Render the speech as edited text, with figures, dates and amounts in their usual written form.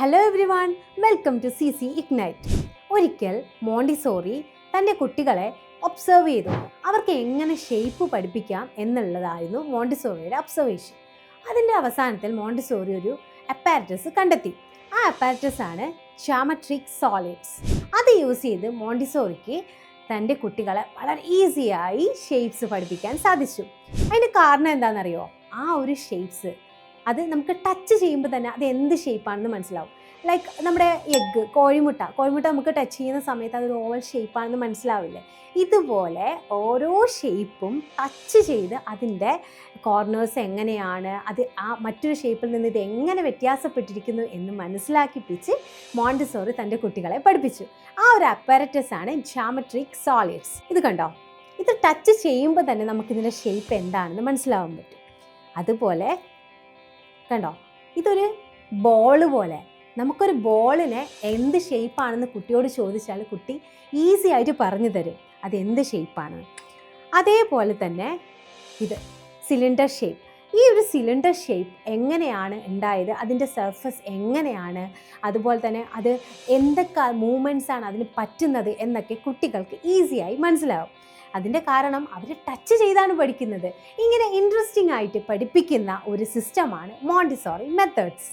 Hello everyone, welcome to CC ignite. ഒരിക്കൽ Montessori തൻ്റെ കുട്ടികളെ ഒബ്സർവ് ചെയ്തു. അവർക്ക് എങ്ങനെ ഷേപ്പ് പഠിപ്പിക്കാം എന്നുള്ളതായിരുന്നു മോണ്ടിസോറിയുടെ ഒബ്സർവേഷൻ. അതിൻ്റെ അവസാനത്തിൽ മോണ്ടിസോറി ഒരു അപ്പാരറ്റസ് കണ്ടെത്തി. ആ അപ്പാരറ്റസ് ആണ് ജോമെട്രിക് സോളിഡ്സ്. അത് യൂസ് ചെയ്ത് മോണ്ടിസോറിക്ക് തൻ്റെ കുട്ടികളെ വളരെ ഈസിയായി ഷേപ്സ് പഠിപ്പിക്കാൻ സാധിച്ചു. അതിൻ്റെ കാരണം എന്താണെന്നറിയോ? ആ ഒരു ഷേപ്സ് അത് നമുക്ക് ടച്ച് ചെയ്യുമ്പോൾ തന്നെ അത് എന്ത് ഷേപ്പാണെന്ന് മനസ്സിലാവും. ലൈക്ക് നമ്മുടെ എഗ്ഗ്, കോഴിമുട്ട നമുക്ക് ടച്ച് ചെയ്യുന്ന സമയത്ത് അതൊരു ഓവൽ ഷേപ്പാണെന്ന് മനസ്സിലാവില്ലേ? ഇതുപോലെ ഓരോ ഷേപ്പും ടച്ച് ചെയ്ത് അതിൻ്റെ കോർണേഴ്സ് എങ്ങനെയാണ്, അത് ആ മറ്റൊരു ഷേപ്പിൽ നിന്ന് ഇത് എങ്ങനെ വ്യത്യാസപ്പെട്ടിരിക്കുന്നു എന്ന് മനസ്സിലാക്കിപ്പിച്ച് മോണ്ടിസോറി തൻ്റെ കുട്ടികളെ പഠിപ്പിച്ചു. ആ ഒരു അപ്പാരറ്റസ് ആണ് ജോമെട്രിക് സോളിഡ്സ്. ഇത് കണ്ടോ? ഇത് ടച്ച് ചെയ്യുമ്പോൾ തന്നെ നമുക്കിതിൻ്റെ ഷേപ്പ് എന്താണെന്ന് മനസ്സിലാവാൻ പറ്റും. അതുപോലെ കണ്ടോ, ഇതൊരു ബോൾ പോലെ. നമുക്കൊരു ബോളിനെ എന്ത് ഷേപ്പാണെന്ന് കുട്ടിയോട് ചോദിച്ചാൽ കുട്ടി ഈസി ആയിട്ട് പറഞ്ഞു തരും അത് എന്ത് ഷേപ്പാണ്. അതേപോലെ തന്നെ ഇത് സിലിണ്ടർ ഷേപ്പ്. ഈ ഒരു സിലിണ്ടർ ഷേപ്പ് എങ്ങനെയാണ് ഉണ്ടായത്, അതിൻ്റെ സർഫസ് എങ്ങനെയാണ്, അതുപോലെ തന്നെ അത് എന്തൊക്കെ മൂവ്മെൻറ്റ്സ് ആണ് അതിന് പറ്റുന്നത് എന്നൊക്കെ കുട്ടികൾക്ക് ഈസിയായി മനസ്സിലാവും. അതിൻ്റെ കാരണം അവർ ടച്ച് ചെയ്താണ് പഠിക്കുന്നത്. ഇങ്ങനെ ഇൻട്രസ്റ്റിംഗ് ആയിട്ട് പഠിപ്പിക്കുന്ന ഒരു സിസ്റ്റമാണ് മോണ്ടിസോറി മെത്തേഡ്സ്.